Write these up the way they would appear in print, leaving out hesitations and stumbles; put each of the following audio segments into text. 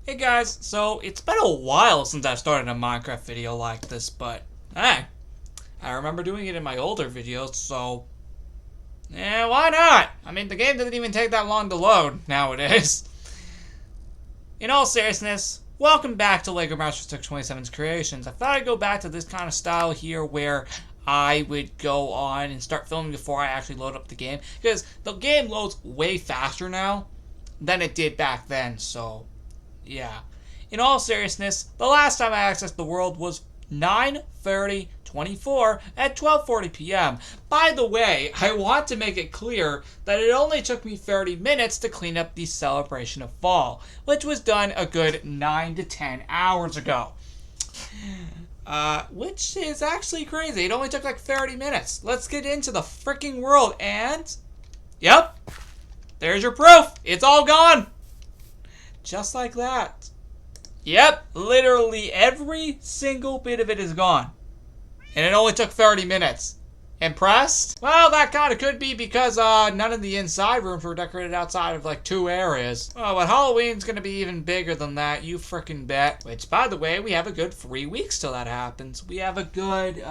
Hey guys, so it's been a while since I've started a Minecraft video like this, but hey, I remember doing it in my older videos, so yeah, why not? I mean, the game doesn't even take that long to load nowadays. In all seriousness, welcome back to Legomaster627's Creations. I thought I'd go back to this kind of style here where I would go on and start filming before I actually load up the game, because the game loads way faster now than it did back then, so yeah. In all seriousness, the last time I accessed the world was 9/30/24 at 12:40 p.m. By the way, I want to make it clear that it only took me 30 minutes to clean up the Celebration of Fall, which was done a good 9 to 10 hours ago. Which is actually crazy. It only took like 30 minutes. Let's get into the freaking world and... Yep. There's your proof. It's all gone. Just like that. Yep, literally every single bit of it is gone. And it only took 30 minutes. Impressed? Well, that kind of could be because none of the inside rooms were decorated outside of like 2 areas. Oh, but Halloween's gonna be even bigger than that, you frickin' bet. Which, by the way, we have a good 3 weeks till that happens. We have a good,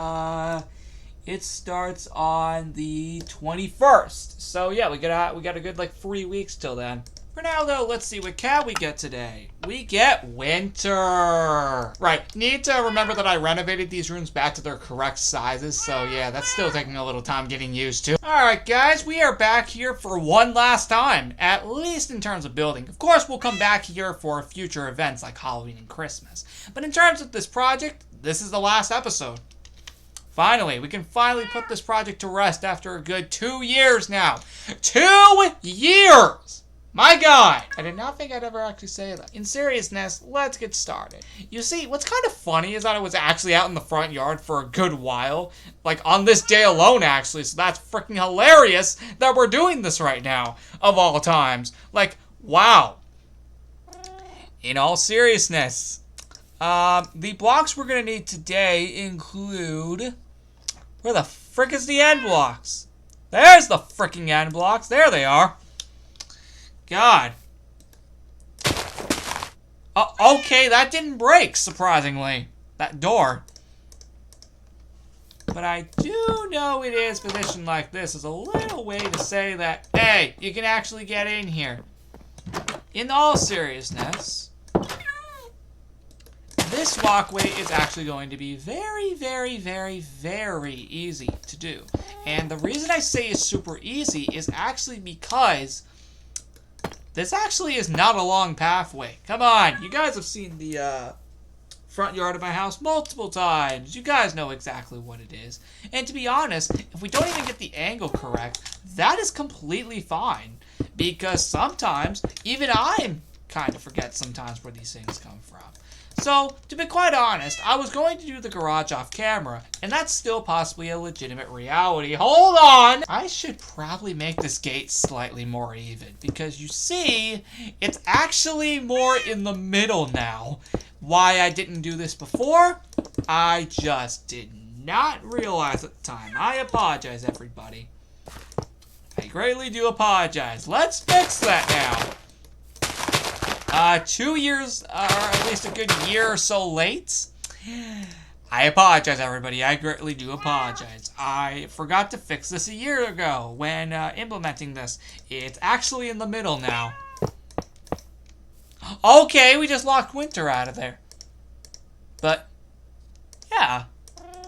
it starts on the 21st. So yeah, we got a good like 3 weeks till then. For now, though, let's see what cat we get today. We get winter. Right, need to remember that I renovated these rooms back to their correct sizes, so yeah, that's still taking a little time getting used to. Alright, guys, we are back here for one last time, at least in terms of building. Of course, we'll come back here for future events like Halloween and Christmas. But in terms of this project, this is the last episode. Finally, we can finally put this project to rest after a good 2 years now. 2 years! My God! I did not think I'd ever actually say that. In seriousness, let's get started. You see, what's kind of funny is that I was actually out in the front yard for a good while. Like, on this day alone, actually, so that's freaking hilarious that we're doing this right now, of all times. Like, wow. In all seriousness, the blocks we're gonna need today include... Where the frick is the end blocks? There's the fricking end blocks. There they are. God. Okay, that didn't break, surprisingly. That door. But I do know it is positioned like this as a little way to say that, hey, you can actually get in here. In all seriousness, this walkway is actually going to be very, very, very, very easy to do. And the reason I say it's super easy is actually because this actually is not a long pathway. Come on, you guys have seen the front yard of my house multiple times. You guys know exactly what it is. And to be honest, if we don't even get the angle correct, that is completely fine. Because sometimes, even I kind of forget sometimes where these things come from. So, to be quite honest, I was going to do the garage off camera, and that's still possibly a legitimate reality. Hold on! I should probably make this gate slightly more even, because you see, it's actually more in the middle now. Why I didn't do this before? I just did not realize at the time. I apologize, everybody. I greatly do apologize. Let's fix that now. 2 years, or at least a good year or so late. I apologize, everybody. I greatly do apologize. I forgot to fix this a year ago when implementing this. It's actually in the middle now. Okay, we just locked winter out of there. But, yeah.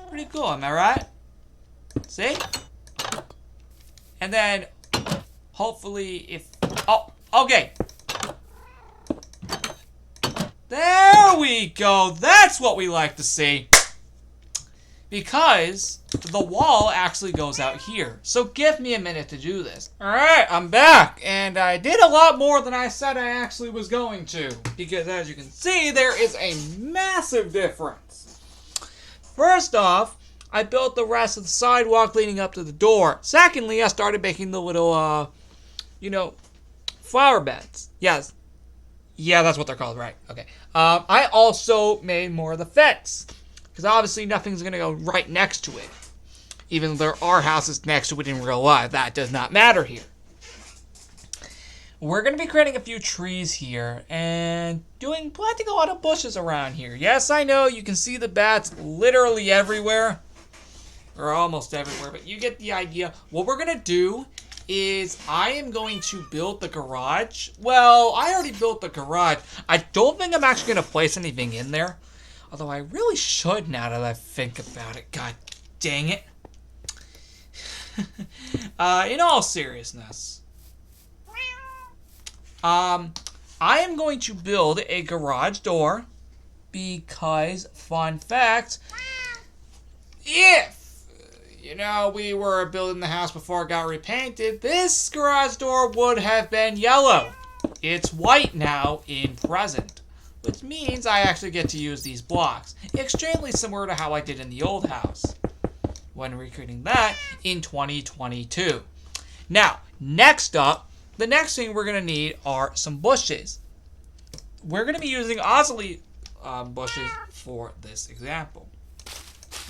Pretty cool, am I right? See? And then, hopefully, if... Oh, okay. There we go. That's what we like to see. Because the wall actually goes out here. So give me a minute to do this. Alright, I'm back. And I did a lot more than I said I actually was going to. Because as you can see, there is a massive difference. First off, I built the rest of the sidewalk leading up to the door. Secondly, I started making the little, flower beds. Yes. Yeah, that's what they're called, right? Okay. I also made more of the fence. Because obviously nothing's going to go right next to it. Even though there are houses next to it in real life. That does not matter here. we're going to be creating a few trees here and planting a lot of bushes around here. Yes, I know you can see the bats literally everywhere, or almost everywhere, but you get the idea. What we're going to do is I am going to build the garage. Well, I already built the garage. I don't think I'm actually going to place anything in there, although I really should now that I think about it. God dang it. In all seriousness, I am going to build a garage door because, fun fact, if, we were building the house before it got repainted, this garage door would have been yellow. It's white now in present, which means I actually get to use these blocks. Extremely similar to how I did in the old house when recreating that in 2022. Now, next up, the next thing we're going to need are some bushes. We're going to be using Osley bushes for this example.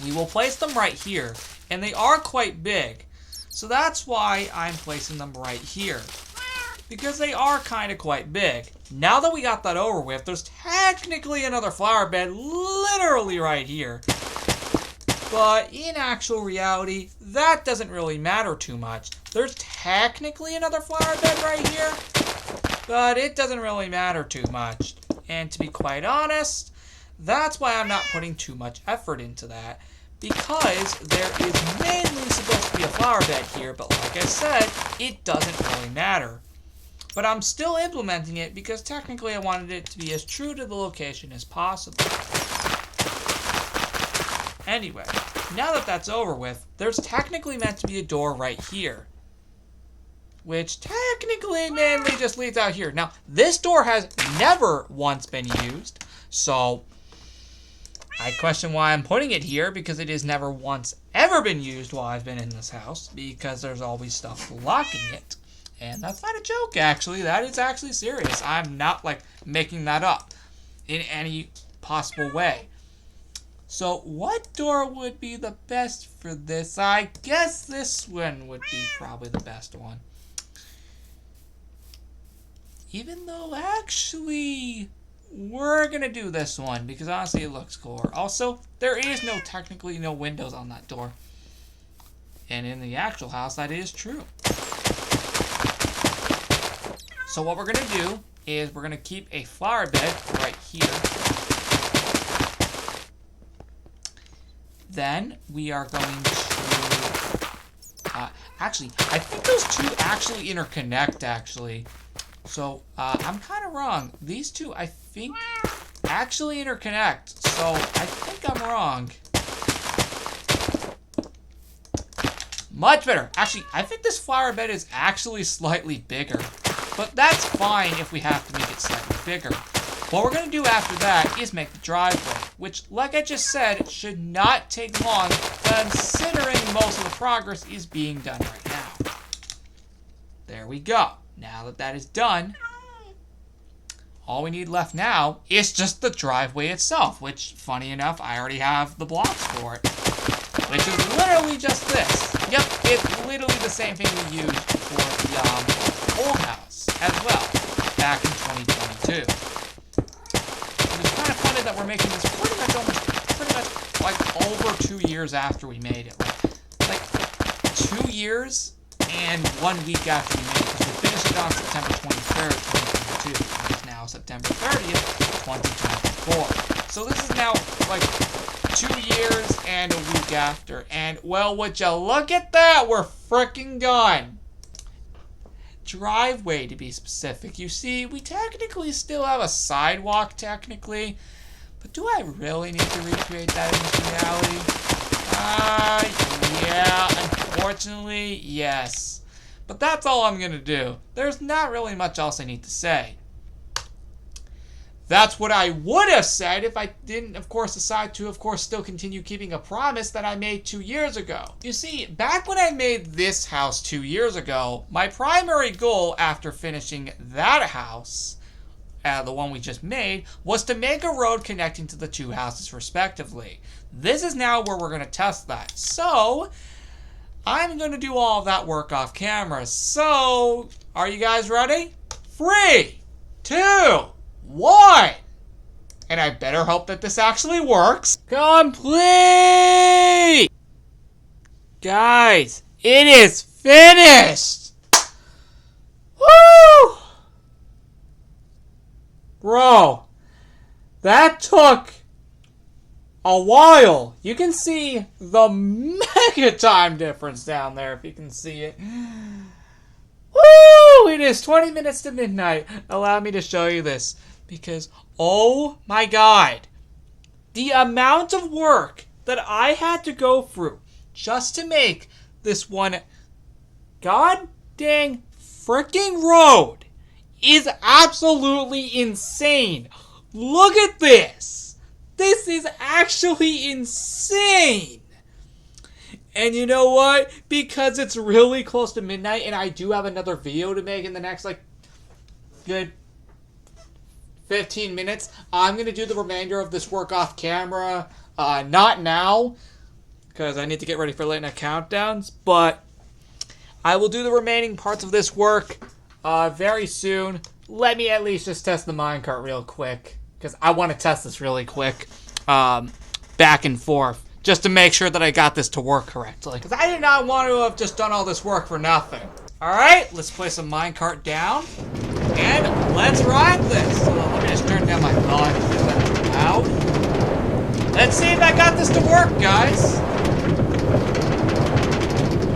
We will place them right here, and they are quite big. So that's why I'm placing them right here, because they are kind of quite big. Now that we got that over with, there's technically another flower bed literally right here. But in actual reality, that doesn't really matter too much. There's technically another flower bed right here, but it doesn't really matter too much. And to be quite honest, that's why I'm not putting too much effort into that, because there is mainly supposed to be a flower bed here, but like I said, it doesn't really matter. But I'm still implementing it because technically I wanted it to be as true to the location as possible. Anyway, now that that's over with, there's technically meant to be a door right here, which technically mainly just leads out here. Now, this door has never once been used, so I question why I'm putting it here, because it has never once ever been used while I've been in this house, because there's always stuff blocking it. And that's not a joke, actually. That is actually serious. I'm not, making that up in any possible way. So, what door would be the best for this? I guess this one would be probably the best one. Even though, actually, we're going to do this one, because honestly it looks cooler. Also, there is technically no windows on that door. And in the actual house, that is true. So what we're going to do is we're going to keep a flower bed right here. Then we are going to... actually, I think those two actually interconnect, actually. So, I'm kind of wrong. These two, I think, actually interconnect. So, I think I'm wrong. Much better. Actually, I think this flower bed is actually slightly bigger. But that's fine if we have to make it slightly bigger. What we're going to do after that is make the driveway, which, like I just said, should not take long, considering most of the progress is being done right now. There we go. Now that that is done, all we need left now is just the driveway itself, which, funny enough, I already have the blocks for it, which is literally just this. Yep, it's literally the same thing we used for the old house as well, back in 2022. It's kind of funny that we're making this pretty much over 2 years after we made it. Like 2 years and 1 week after we made it, because we finished it on September 23rd, 2022. And it's now September 30th, 2024. So this is now 2 years and a week after. And, well, would you look at that? We're freaking done. Driveway, to be specific. You see, we technically still have a sidewalk, technically. But do I really need to recreate that in this reality? Yeah, unfortunately, yes. But that's all I'm going to do. There's not really much else I need to say. That's what I would have said if I didn't, of course, decide to, still continue keeping a promise that I made 2 years ago. You see, back when I made this house 2 years ago, my primary goal after finishing that house, the one we just made, was to make a road connecting to the two houses respectively. This is now where we're going to test that. So, I'm going to do all of that work off camera. So, are you guys ready? 3, 2, 1. And I better hope that this actually works. Complete! Guys, it is finished! Woo! Bro, that took a while. You can see the mega time difference down there if you can see it. Woo! It is 20 minutes to midnight. Allow me to show you this because, oh my god, the amount of work that I had to go through just to make this one god dang freaking road is absolutely insane. Look at this. This is actually insane. And you know what? Because it's really close to midnight and I do have another video to make in the next, good 15 minutes, I'm going to do the remainder of this work off camera. Not now, because I need to get ready for late night countdowns, but I will do the remaining parts of this work very soon. Let me at least just test the minecart real quick, because I want to test this really quick, back and forth, just to make sure that I got this to work correctly. Because I did not want to have just done all this work for nothing. Alright, let's place a minecart down, and let's ride this. So let me just turn down my volume because that's loud. Let's see if I got this to work, guys.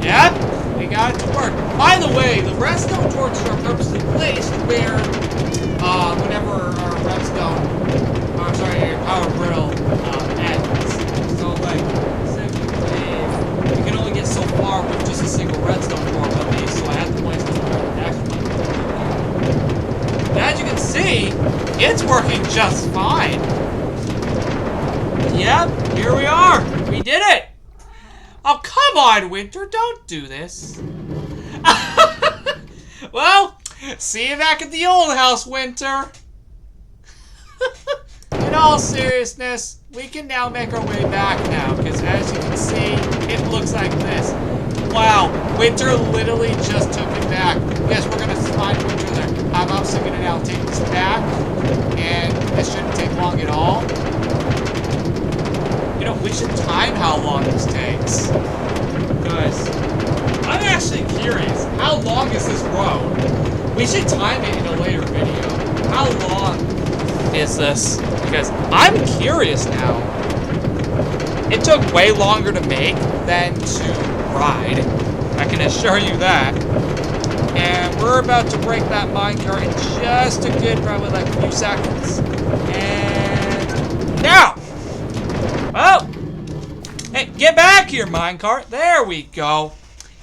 Yep. We got it to work. By the way, the redstone torches are purposely placed where, whenever our power grill, ends. So, essentially, we can only get so far with just a single redstone torch at least, so I have to place this where the next one. And as you can see, it's working just fine. Yep, here we are. We did it. Oh, come on, Winter. Don't do this. Well, see you back at the old house, Winter. In all seriousness, we can now make our way back now, because as you can see, it looks like this. Wow, Winter literally just took it back. Guess we're going to find Winter there. I'm also going to now take this back, and this shouldn't take long at all. You know, we should time how long this takes. Because I'm actually curious, how long is this road? We should time it in a later video. How long is this? Because I'm curious now. It took way longer to make than to ride. I can assure you that. And we're about to break that minecart in just a good, probably a few seconds. And now! Oh! Hey, get back here, minecart. There we go.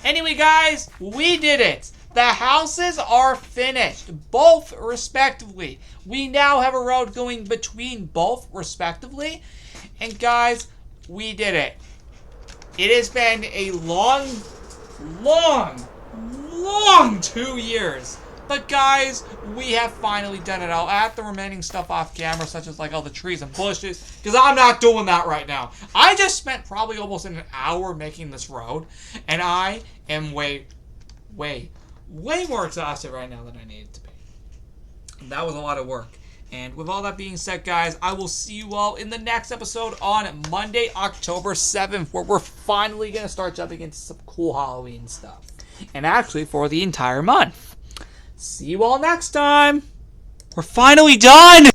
Anyway, guys, we did it. The houses are finished, both respectively. We now have a road going between both respectively. And guys, we did it. It has been a long 2 years. But guys, we have finally done it. I'll add the remaining stuff off camera, such as all the trees and bushes, because I'm not doing that right now. I just spent probably almost an hour making this road, and I am way more exhausted right now than I needed to be. And that was a lot of work. And with all that being said, guys, I will see you all in the next episode on Monday, October 7th, where we're finally going to start jumping into some cool Halloween stuff. And actually, for the entire month. See you all next time. We're finally done!